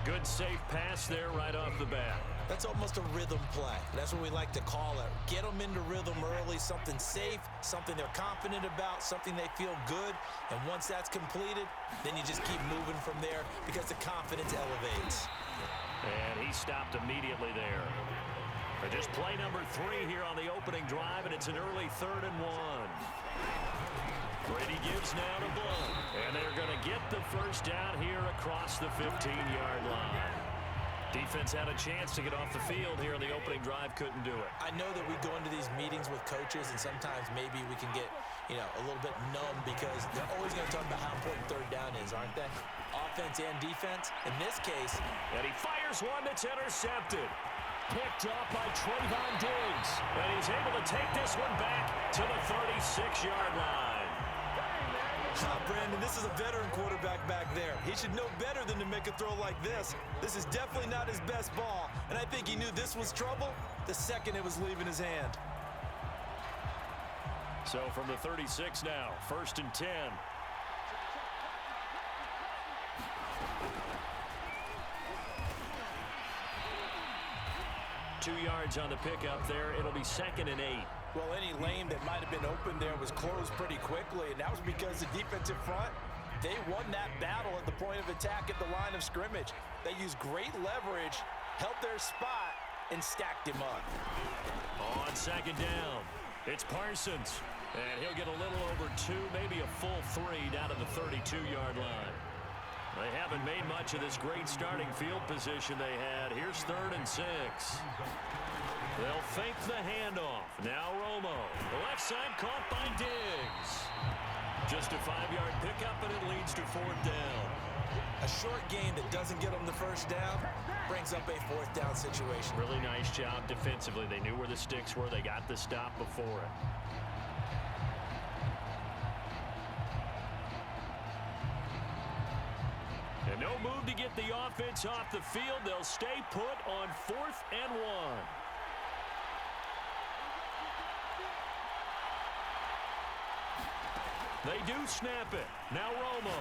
good safe pass there right off the bat. That's almost a rhythm play. That's what we like to call it. Get them into rhythm early, something safe, something they're confident about, something they feel good. And once that's completed, then you just keep moving from there because the confidence elevates. And he stopped immediately there. For just play number 3 here on the opening drive, and it's an early 3rd and 1. Brady gives now to Blunt. And they're going to get the first down here across the 15-yard line. Defense had a chance to get off the field here on the opening drive, couldn't do it. I know that we go into these meetings with coaches, and sometimes maybe we can get, a little bit numb because they're always going to talk about how important 3rd down is, aren't they? Offense and defense. In this case. And he fires one that's intercepted. Picked up by Trayvon Diggs. And he's able to take this one back to the 36-yard line. Brandon, this is a veteran quarterback back there. He should know better than to make a throw like this. This is definitely not his best ball, and I think he knew this was trouble the second it was leaving his hand. So from the 36 now, 1st and 10. 2 yards on the pickup there. It'll be 2nd and 8. Well, any lane that might have been open there was closed pretty quickly, and that was because the defensive front, they won that battle at the point of attack at the line of scrimmage. They used great leverage, held their spot, and stacked him up. On 2nd down, it's Parsons, and he'll get a little over 2, maybe a full 3 down to the 32-yard line. They haven't made much of this great starting field position they had. Here's 3rd and 6. They'll fake the handoff. Now Romo. The left side caught by Diggs. Just a 5-yard pickup, and it leads to 4th down. A short gain that doesn't get them the first down brings up a 4th down situation. Really nice job defensively. They knew where the sticks were. They got the stop before it. And no move to get the offense off the field. They'll stay put on 4th and 1. They do snap it. Now Romo.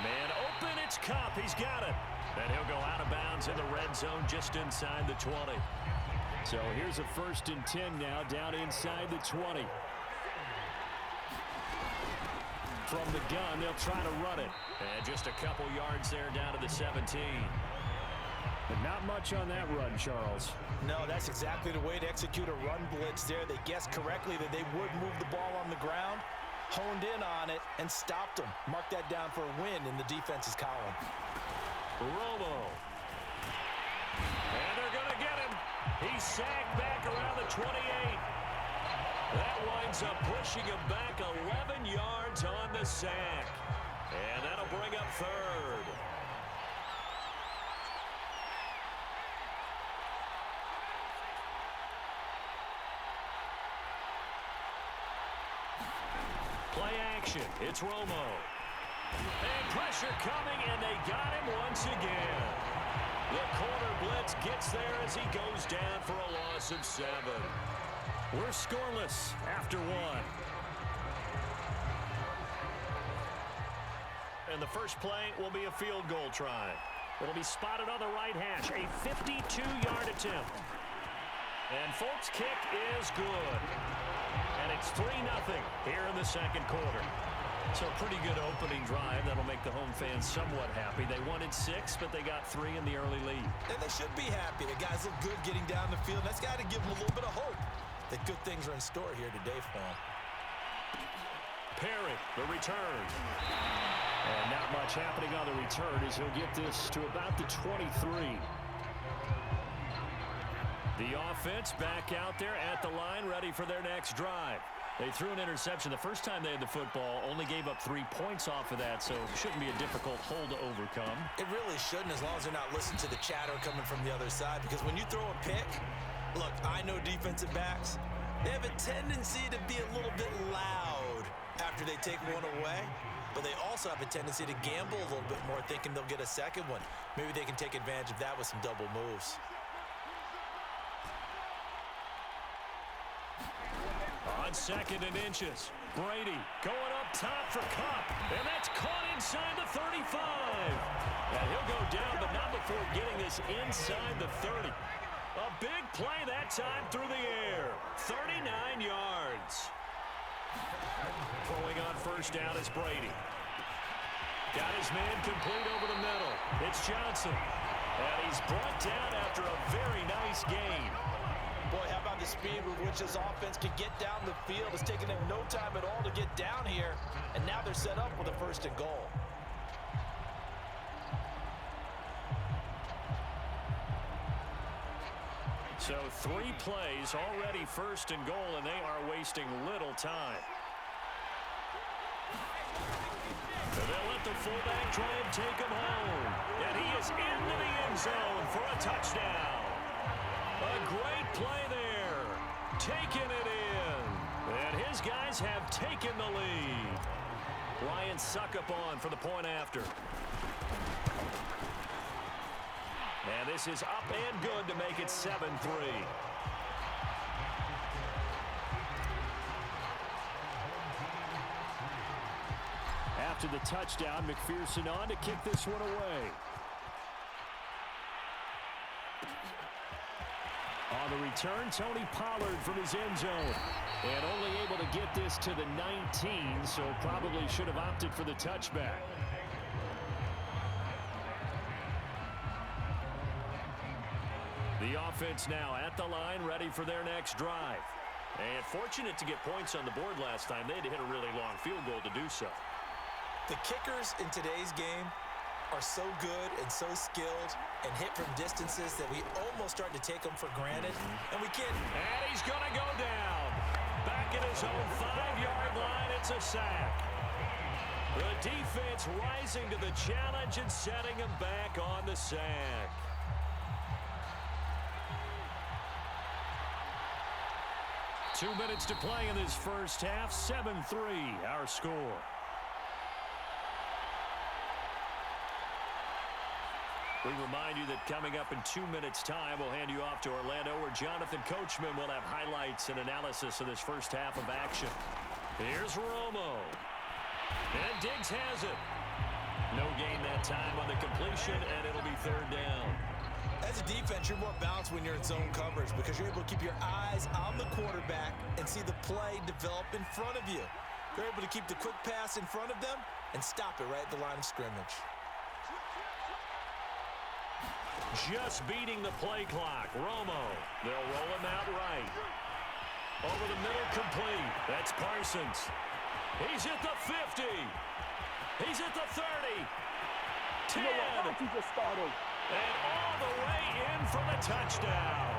Man open, it's Kupp. He's got it. And he'll go out of bounds in the red zone just inside the 20. So here's a 1st and 10 now down inside the 20. From the gun, they'll try to run it. And just a couple yards there down to the 17. But not much on that run, Charles. No, that's exactly the way to execute a run blitz there. They guessed correctly that they would move the ball on the ground, honed in on it, and stopped them. Mark that down for a win in the defense's column. Romo. And they're going to get him. He's sacked back around the 28. That winds up pushing him back 11 yards on the sack. And that'll bring up 3rd. Play action. It's Romo. And pressure coming, and they got him once again. The corner blitz gets there as he goes down for a loss of 7. We're scoreless after 1. And the first play will be a field goal try. It'll be spotted on the right hash. A 52-yard attempt. And Folk's kick is good. And it's 3-0 here in the 2nd quarter. So pretty good opening drive. That'll make the home fans somewhat happy. They wanted 6, but they got 3 in the early lead. And they should be happy. The guys look good getting down the field. That's got to give them a little bit of hope that good things are in store here today for them. Perry, the return. And not much happening on the return as he'll get this to about the 23. The offense back out there at the line, ready for their next drive. They threw an interception the first time they had the football, only gave up 3 points off of that, so it shouldn't be a difficult hole to overcome. It really shouldn't, as long as they're not listening to the chatter coming from the other side, because when you throw a pick, look, I know defensive backs, they have a tendency to be a little bit loud after they take one away, but they also have a tendency to gamble a little bit more, thinking they'll get a second one. Maybe they can take advantage of that with some double moves. On 2nd and inches, Brady going up top for Kupp, and that's caught inside the 35. is inside the 30. A big play that time through the air. 39 yards. Throwing on first down is Brady. Got his man complete over the middle. It's Johnson. And he's brought down after a very nice gain. Boy, how about the speed with which this offense can get down the field? It's taken them no time at all to get down here. And now they're set up with a 1st and goal. So 3 plays already 1st and goal, and they are wasting little time. So they'll let the fullback try and take him home. And he is into the end zone for a touchdown. A great play there. Taking it in. And his guys have taken the lead. Ryan Suckup on for the point after. And this is up and good to make it 7-3. After the touchdown, McPherson on to kick this one away. On the return, Tony Pollard from his end zone. And only able to get this to the 19, so probably should have opted for the touchback. The offense now at the line, ready for their next drive. And fortunate to get points on the board last time. They had to hit a really long field goal to do so. The kickers in today's game are so good and so skilled and hit from distances that we almost start to take them for granted. And we can't. And he's going to go down. Back at his own 5-yard line, it's a sack. The defense rising to the challenge and setting him back on the sack. Two minutes to play in this first half. 7-3, our score. We remind you that coming up in 2 minutes' time, we'll hand you off to Orlando, where Jonathan Coachman will have highlights and analysis of this first half of action. Here's Romo. And Diggs has it. No gain that time on the completion, and it'll be 3rd down. As a defense, you're more balanced when you're in zone coverage because you're able to keep your eyes on the quarterback and see the play develop in front of you. You're able to keep the quick pass in front of them and stop it right at the line of scrimmage. Just beating the play clock. Romo. They'll roll him out right. Over the middle, complete. That's Parsons. He's at the 50. He's at the 30. 10. And all the way in for the touchdown.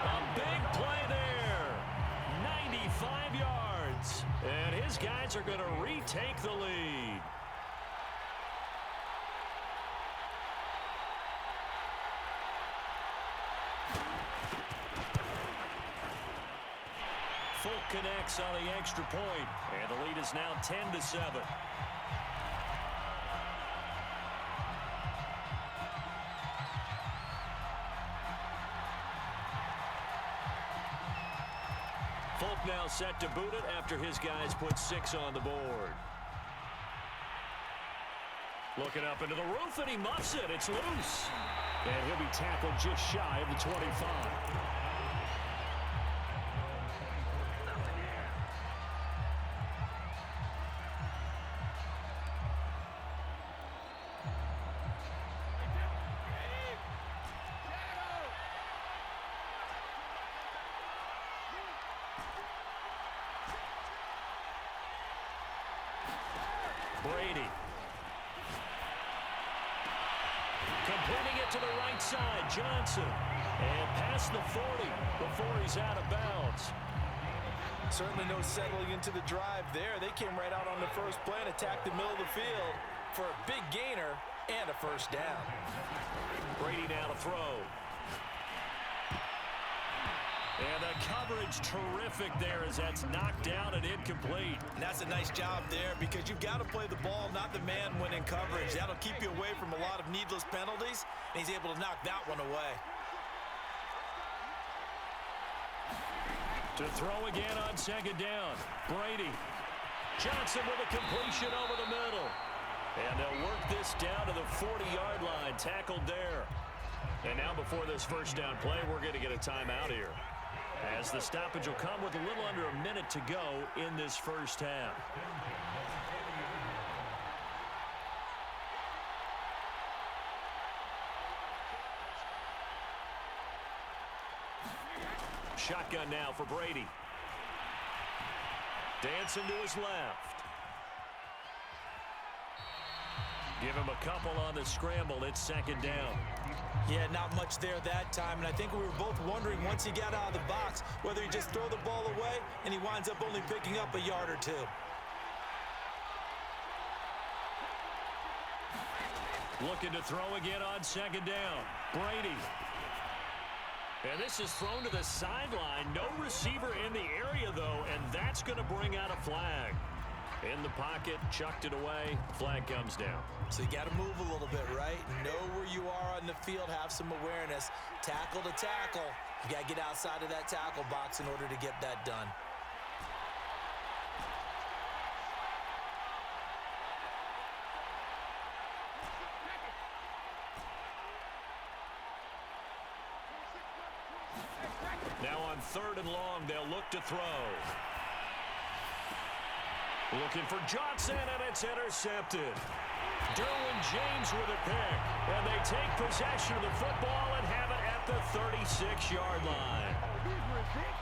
A big play there. 95 yards. And his guys are going to retake the lead. Folk connects on the extra point, and the lead is now 10-7. Folk now set to boot it after his guys put 6 on the board. Looking up into the roof, and he muffs it. It's loose. And he'll be tackled just shy of the 25. Brady. Completing it to the right side, Johnson. And past the 40 before he's out of bounds. Certainly no settling into the drive there. They came right out on the first play and attacked the middle of the field for a big gainer and a 1st down. Brady now to throw. And the coverage terrific there as that's knocked down and incomplete. And that's a nice job there because you've got to play the ball, not the man when in coverage. That'll keep you away from a lot of needless penalties, and he's able to knock that one away. To throw again on 2nd down. Brady. Johnson with a completion over the middle. And they'll work this down to the 40-yard line. Tackled there. And now before this first down play, we're going to get a timeout here, as the stoppage will come with a little under a minute to go in this first half. Shotgun now for Brady. Dancing to his left. Give him a couple on the scramble. It's second down. Yeah, not much there that time, and I think we were both wondering once he got out of the box whether he just throw the ball away and he winds up only picking up a yard or two. Looking to throw again on second down. Brady. And this is thrown to the sideline. No receiver in the area, though, and that's going to bring out a flag. In the pocket, chucked it away. Flag comes down. So you got to move a little bit, right? Know where you are on the field, have some awareness. Tackle to tackle. You got to get outside of that tackle box in order to get that done. Now on 3rd and long, they'll look to throw. Looking for Johnson, and it's intercepted. Derwin James with a pick, and they take possession of the football and have it at the 36-yard line.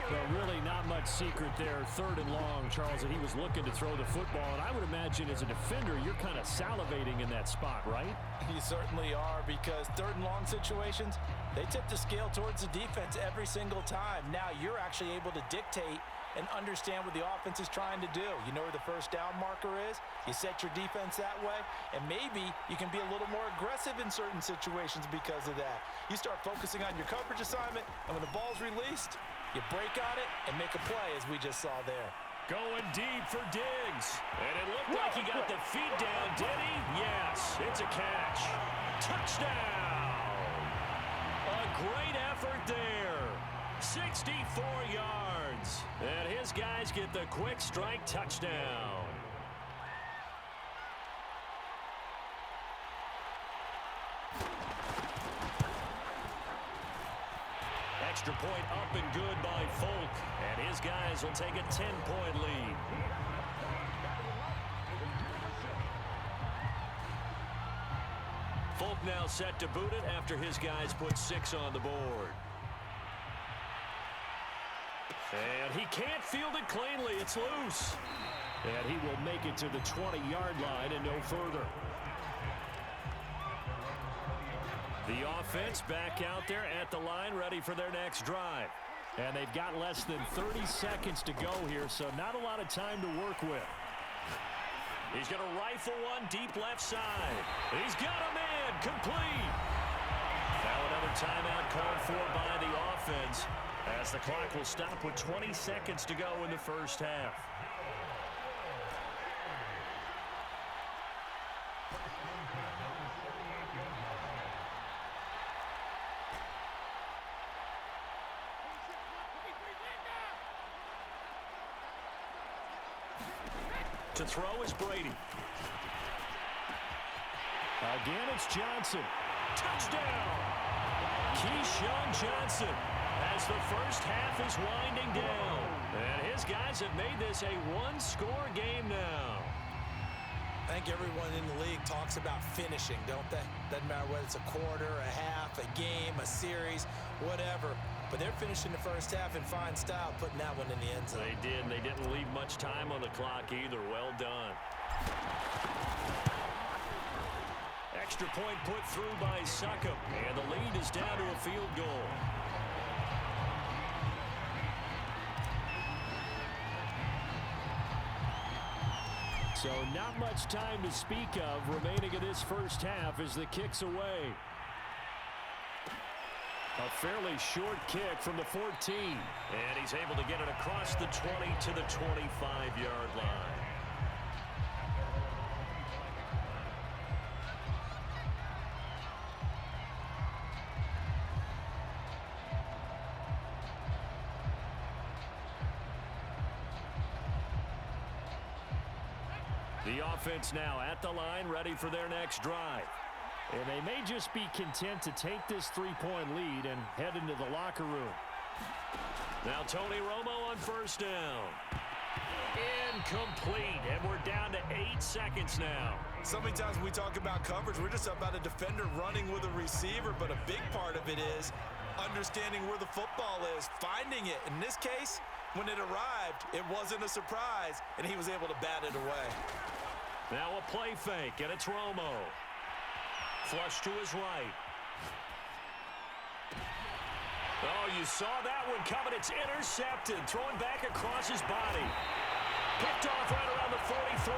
Well, really not much secret there. 3rd and long, Charles, and he was looking to throw the football. And I would imagine as a defender, you're kind of salivating in that spot, right? You certainly are, because 3rd and long situations, they tip the scale towards the defense every single time. Now you're actually able to dictate and understand what the offense is trying to do. You know where the first down marker is. You set your defense that way, and maybe you can be a little more aggressive in certain situations because of that. You start focusing on your coverage assignment, and when the ball's released, you break on it and make a play, as we just saw there. Going deep for Diggs. And it looked like he got the feet down, did he? Yes, it's a catch. Touchdown! A great effort there. 64 yards. And his guys get the quick strike touchdown. Extra point up and good by Folk. And his guys will take a 10-point lead. Folk now set to boot it after his guys put 6 on the board. And he can't field it cleanly. It's loose. And he will make it to the 20-yard line and no further. The offense back out there at the line, ready for their next drive. And they've got less than 30 seconds to go here, so not a lot of time to work with. He's going to rifle one deep left side. He's got a man complete. Now another timeout called for by the offense, as the clock will stop with 20 seconds to go in the first half. To throw is Brady. Again, it's Johnson. Touchdown! Keyshawn Johnson, as the first half is winding down. And his guys have made this a one-score game now. I think everyone in the league talks about finishing, don't they? Doesn't matter whether it's a quarter, a half, a game, a series, whatever. But they're finishing the first half in fine style, putting that one in the end zone. They did, and they didn't leave much time on the clock either. Well done. Extra point put through by Succop, and the lead is down to a field goal. So not much time to speak of remaining in this first half as the kick's away. A fairly short kick from the 14. And he's able to get it across the 20 to the 25-yard line. The offense now at the line, ready for their next drive. And they may just be content to take this three-point lead and head into the locker room. Now Tony Romo on first down. Incomplete, and we're down to 8 seconds now. So many times when we talk about coverage, we're just about a defender running with a receiver, but a big part of it is understanding where the football is, finding it. In this case, when it arrived, it wasn't a surprise, and he was able to bat it away. Now a play fake, and it's Romo. Flush to his right. Oh, you saw that one coming. It's intercepted. Throwing back across his body. Picked off right around the 43.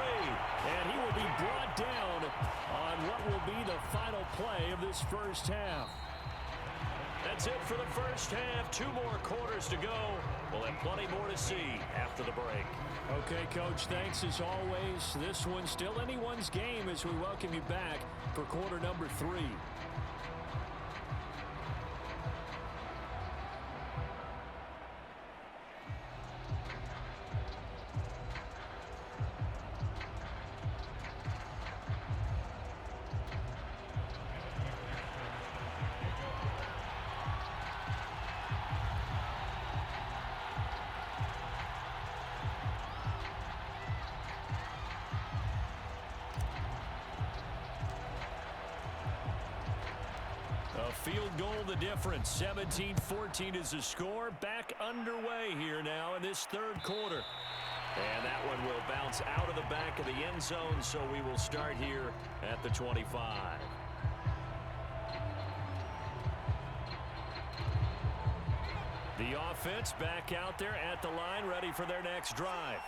And he will be brought down on what will be the final play of this first half. That's it for the first half. 2 more quarters to go. We'll have plenty more to see after the break. Okay, Coach, thanks as always. This one's still anyone's game as we welcome you back for quarter number 3. Field goal the difference. 17-14 is the score. Back underway here now in this third quarter. And that one will bounce out of the back of the end zone, so we will start here at the 25. The offense back out there at the line, ready for their next drive.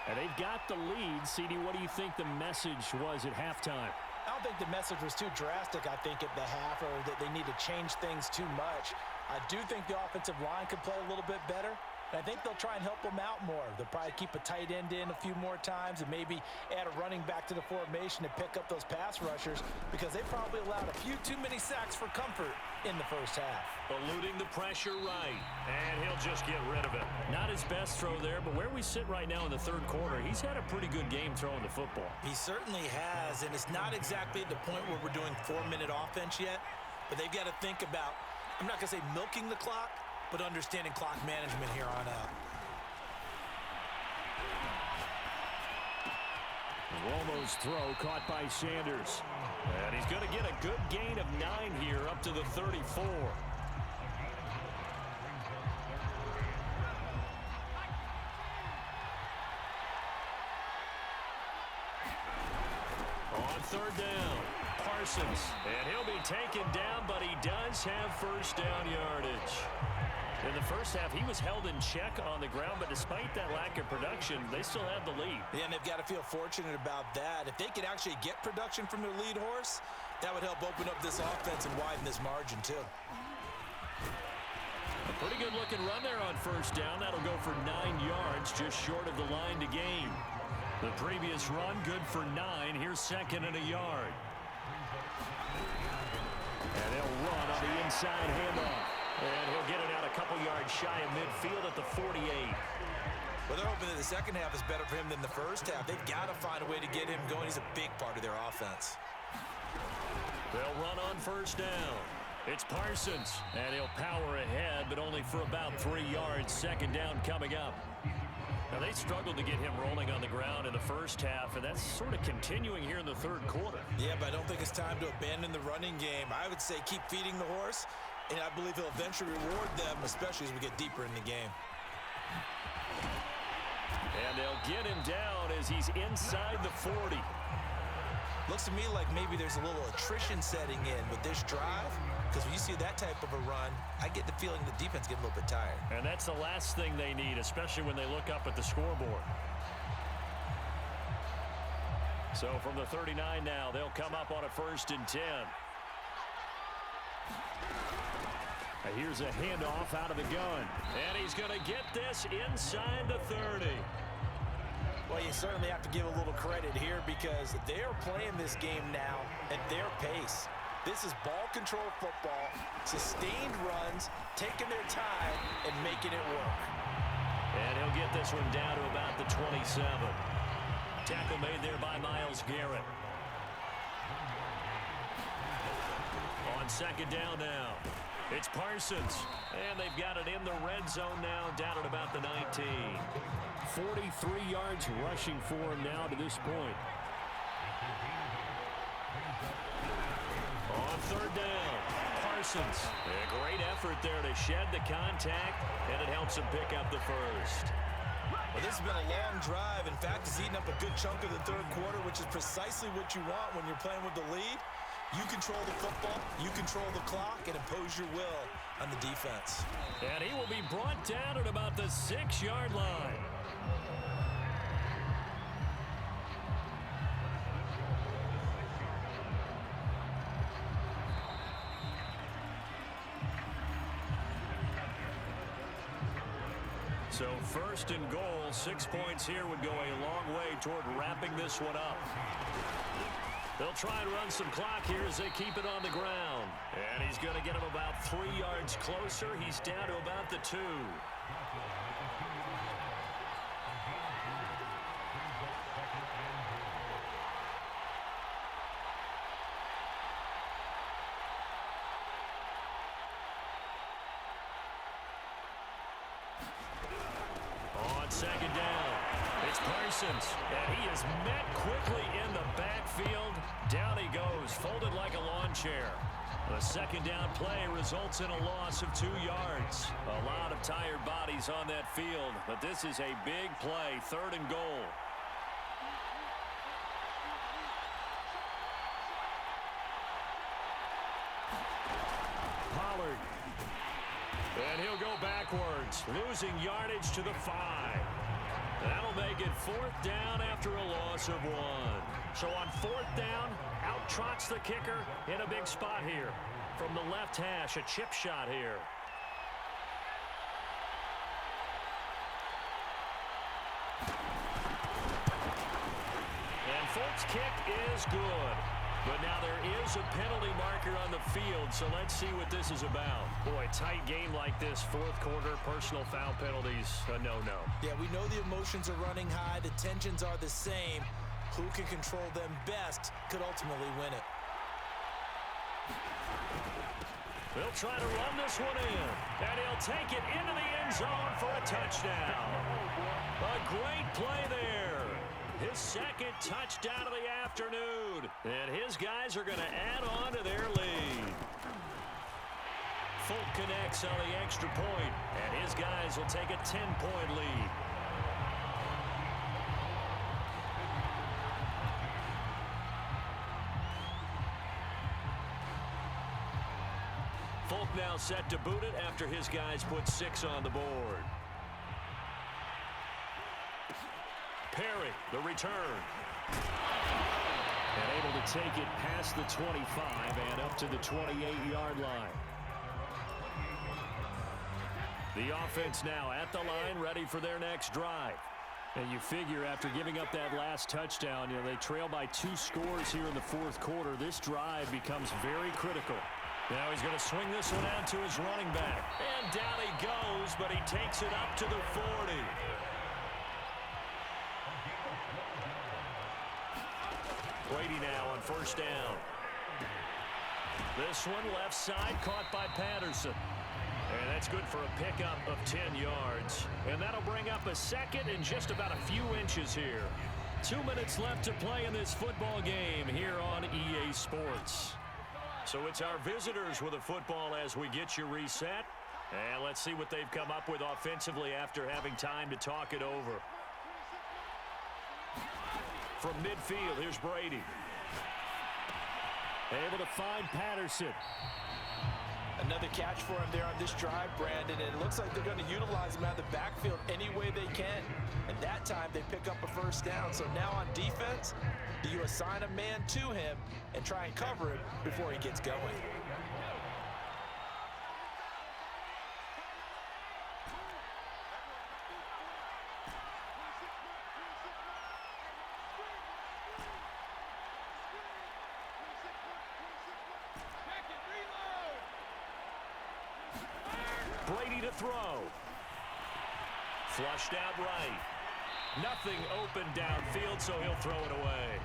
And they've got the lead. CD, what do you think the message was at halftime? I don't think the message was too drastic, I think, at the half, or that they need to change things too much. I do think the offensive line could play a little bit better, and I think they'll try and help them out more. They'll probably keep a tight end in a few more times and maybe add a running back to the formation to pick up those pass rushers, because they probably allowed a few too many sacks for comfort in the first half. Eluding the pressure right, and he'll just get rid of it. Not his best throw there, but where we sit right now in the third quarter, he's had a pretty good game throwing the football. He certainly has, and it's not exactly at the point where we're doing 4-minute offense yet, but they've got to think about, I'm not going to say milking the clock, but understanding clock management here on out. Romo's throw caught by Sanders. And he's going to get a good gain of 9 here up to the 34. On third down, Parsons. And he'll be taken down, but he does have first down yardage. In the first half, he was held in check on the ground, but despite that lack of production, they still have the lead. Yeah, and they've got to feel fortunate about that. If they could actually get production from their lead horse, that would help open up this offense and widen this margin, too. A pretty good-looking run there on first down. That'll go for 9 yards, just short of the line to gain. The previous run, good for 9. Here's second and a yard. And they'll run on the inside handoff. And he'll get it out a couple yards shy of midfield at the 48. Well, they're hoping that the second half is better for him than the first half. They've got to find a way to get him going. He's a big part of their offense. They'll run on first down. It's Parsons, and he'll power ahead, but only for about 3 yards. Second down coming up. Now, they struggled to get him rolling on the ground in the first half, and that's sort of continuing here in the third quarter. Yeah, but I don't think it's time to abandon the running game. I would say keep feeding the horse, and I believe he'll eventually reward them, especially as we get deeper in the game. And they'll get him down as he's inside the 40. Looks to me like maybe there's a little attrition setting in with this drive, because when you see that type of a run, I get the feeling the defense getting a little bit tired. And that's the last thing they need, especially when they look up at the scoreboard. So from the 39 now, they'll come up on a 1st and 10. Here's a handoff out of the gun. And he's going to get this inside the 30. Well, you certainly have to give a little credit here, because they are playing this game now at their pace. This is ball control football, sustained runs, taking their time, and making it work. And he'll get this one down to about the 27. Tackle made there by Myles Garrett. On second down now. It's Parsons. And they've got it in the red zone now, down at about the 19. 43 yards rushing for him now to this point. On third down, Parsons. A great effort there to shed the contact, and it helps him pick up the first. Well, this has been a long drive. In fact, it's eaten up a good chunk of the third quarter, which is precisely what you want when you're playing with the lead. You control the football, you control the clock, and impose your will on the defense. And he will be brought down at about the 6-yard line. So first and goal, 6 points here would go a long way toward wrapping this one up. They'll try and run some clock here as they keep it on the ground. And he's going to get him about 3 yards closer. He's down to about the 2. On second down, it's Parsons, and he is met quickly in the backfield. Down he goes, folded like a lawn chair. The second down play results in a loss of 2 yards. A lot of tired bodies on that field, but this is a big play, third and goal. Pollard. And he'll go backwards, losing yardage to the 5. That'll make it fourth down after a loss of 1. So on fourth down, out trots the kicker in a big spot here. From the left hash, a chip shot here. And Folk's kick is good. But now there is a penalty marker on the field, so let's see what this is about. Boy, tight game like this, fourth quarter, personal foul penalties, a no-no. Yeah, we know the emotions are running high, the tensions are the same. Who can control them best could ultimately win it. They'll try to run this one in, and he'll take it into the end zone for a touchdown. A great play there. His second touchdown of the afternoon. And his guys are going to add on to their lead. Folk connects on the extra point, and his guys will take a 10-point lead. Folk now set to boot it after his guys put 6 on the board. Perry, the return. And able to take it past the 25 and up to the 28-yard line. The offense now at the line, ready for their next drive. And you figure after giving up that last touchdown, they trail by 2 scores here in the fourth quarter. This drive becomes very critical. Now he's going to swing this one out to his running back. And down he goes, but he takes it up to the 40. Brady now on first down. This one left side caught by Patterson. And that's good for a pickup of 10 yards. And that'll bring up a second and just about a few inches here. 2 minutes left to play in this football game here on EA Sports. So it's our visitors with a football as we get you reset. And let's see what they've come up with offensively after having time to talk it over. From midfield, here's Brady. Able to find Patterson. Another catch for him there on this drive, Brandon. And it looks like they're going to utilize him out of the backfield any way they can. And that time they pick up a first down. So now on defense, do you assign a man to him and try and cover him before he gets going? Brady to throw. Flushed out right. Nothing open downfield, so he'll throw it away.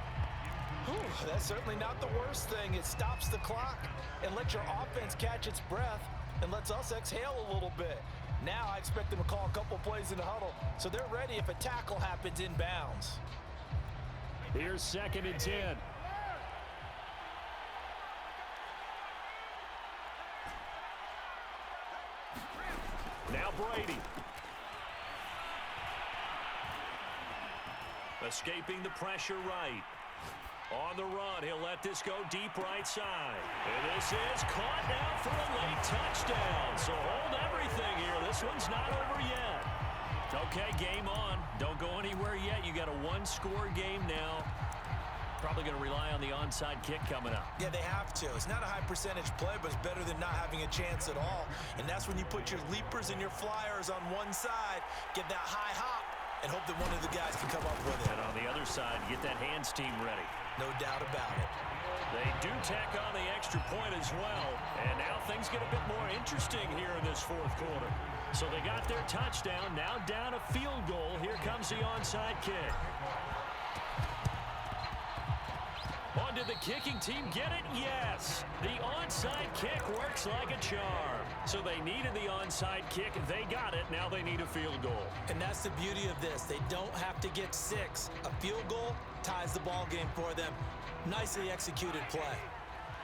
Whew, that's certainly not the worst thing. It stops the clock and lets your offense catch its breath and lets us exhale a little bit. Now I expect them to call a couple plays in the huddle so they're ready if a tackle happens inbounds. Here's 2nd and 10. Now Brady. Escaping the pressure right. On the run, he'll let this go deep right side. And this is caught now for a late touchdown. So hold everything here. This one's not over yet. Okay, game on. Don't go anywhere yet. You got a one-score game now. Probably going to rely on the onside kick coming up. Yeah, they have to. It's not a high percentage play, but it's better than not having a chance at all. And that's when you put your leapers and your flyers on one side, get that high hop, and hope that one of the guys can come up with it. And on the other side, get that hands team ready. No doubt about it. They do tack on the extra point as well. And now things get a bit more interesting here in this fourth quarter. So they got their touchdown, now down a field goal. Here comes the onside kick. Oh, did the kicking team get it? Yes. The onside kick works like a charm. So they needed the onside kick. They got it. Now they need a field goal. And that's the beauty of this. They don't have to get 6. A field goal ties the ball game for them. Nicely executed play.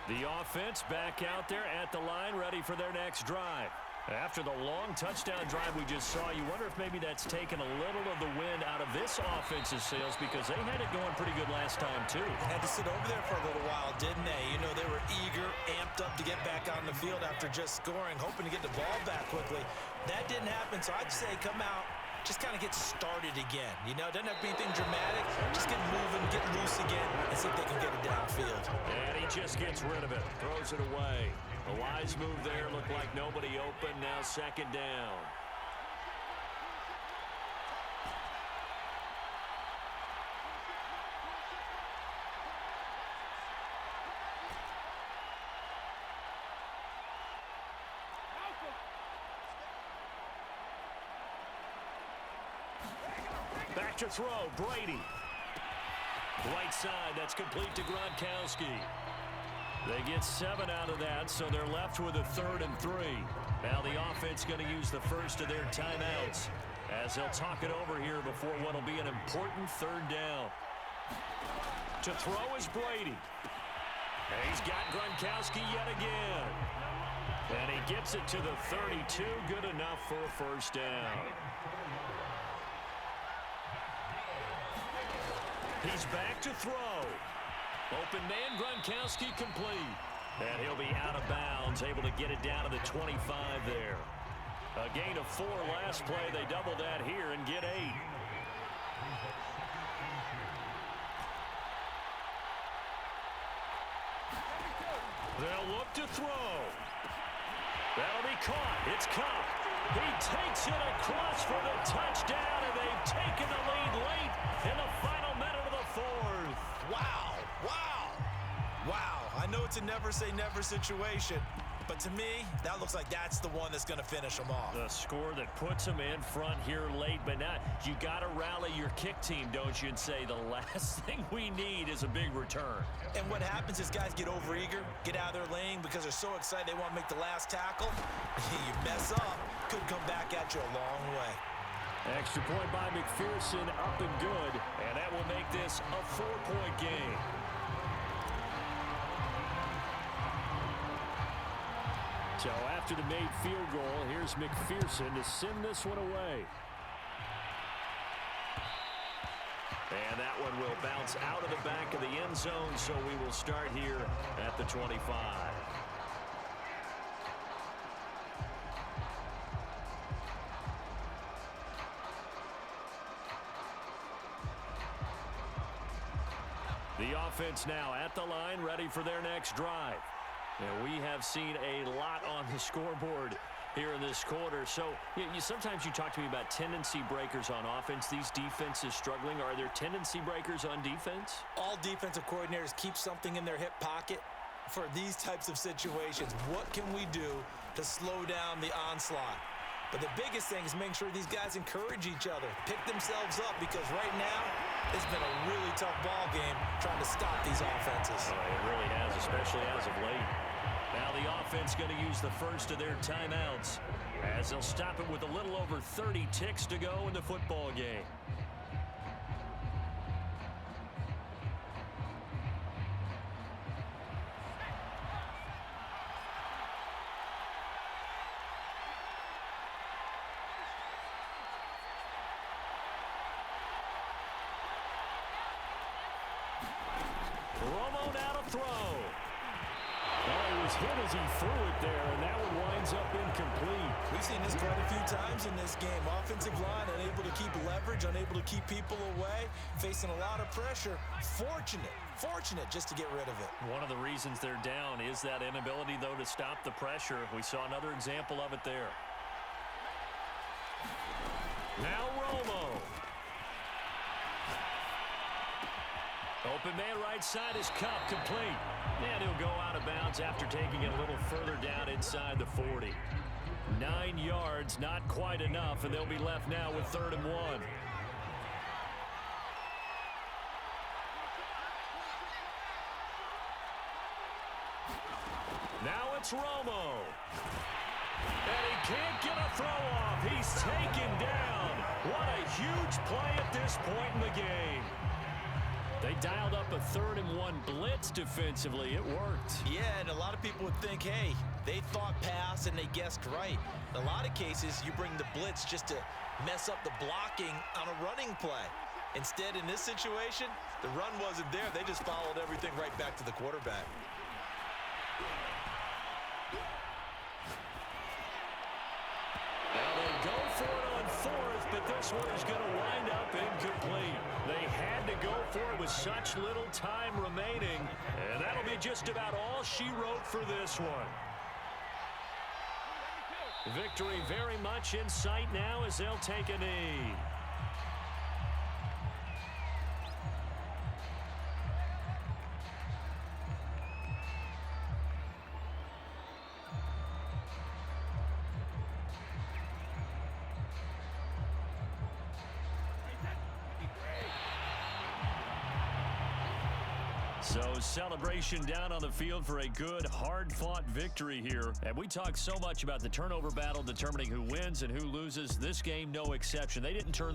The offense back out there at the line, ready for their next drive. After the long touchdown drive we just saw, you wonder if maybe that's taken a little of the wind out of this offense's sails because they had it going pretty good last time, too. Had to sit over there for a little while, didn't they? You know, they were eager, amped up to get back on the field after just scoring, hoping to get the ball back quickly. That didn't happen, so I'd say come out, just kind of get started again. You know, it doesn't have to be anything dramatic. Just get moving, get loose again, and see if they can get it downfield. And he just gets rid of it, throws it away. A wise move there, looked like nobody open, now 2nd down. Back to throw, Brady. Right side, that's complete to Gronkowski. They get 7 out of that, so they're left with a 3rd and 3. Now the offense going to use the first of their timeouts as they'll talk it over here before what will be an important 3rd down. To throw is Brady. And he's got Gronkowski yet again. And he gets it to the 32, good enough for a 1st down. He's back to throw. Open man, Gronkowski complete. And he'll be out of bounds, able to get it down to the 25 there. A gain of 4 last play. They double that here and get 8. They'll look to throw. That'll be caught. It's Cup. He takes it across for the touchdown, and they've taken the lead late in the final minute of the 4th. Wow, wow, wow. I know it's a never-say-never situation, but to me, that looks like that's the one that's going to finish them off. The score that puts them in front here late, but now you got to rally your kick team, don't you, and say the last thing we need is a big return. And what happens is guys get overeager, get out of their lane because they're so excited they want to make the last tackle. You mess up, could come back at you a long way. Extra point by McPherson, up and good. And that will make this a 4-point game. So after the made field goal, here's McPherson to send this one away. And that one will bounce out of the back of the end zone, so we will start here at the 25. The offense now at the line, ready for their next drive. And we have seen a lot on the scoreboard here in this quarter. So sometimes you talk to me about tendency breakers on offense. These defenses struggling. Are there tendency breakers on defense? All defensive coordinators keep something in their hip pocket for these types of situations. What can we do to slow down the onslaught? But the biggest thing is making sure these guys encourage each other, pick themselves up, because right now it's been a really tough ball game trying to stop these offenses. Oh, it really has, especially as of late. Now the offense going to use the first of their timeouts as they'll stop it with a little over 30 ticks to go in the football game. Romo now to throw. Oh, he was hit as he threw it there, and that one winds up incomplete. We've seen this quite a few times in this game. Offensive line unable to keep leverage, unable to keep people away, facing a lot of pressure. Fortunate just to get rid of it. One of the reasons they're down is that inability, though, to stop the pressure. We saw another example of it there. Now Romo. Open man right side is Cup, complete. And he'll go out of bounds after taking it a little further down inside the 40. 9 yards, not quite enough, and they'll be left now with 3rd and 1. Now it's Romo. And he can't get a throw off. He's taken down. What a huge play at this point in the game. They dialed up a 3rd and 1 blitz defensively. It worked. Yeah, and a lot of people would think, hey, they thought pass and they guessed right. In a lot of cases, you bring the blitz just to mess up the blocking on a running play. Instead, in this situation, the run wasn't there. They just followed everything right back to the quarterback. Now they go for it on 4th, but this one is going to wind up incomplete. They had to go for it with such little time remaining, and that'll be just about all she wrote for this one. Victory very much in sight now as they'll take a knee. So celebration down on the field for a good, hard-fought victory here. And we talk so much about the turnover battle determining who wins and who loses. This game, no exception. They didn't turn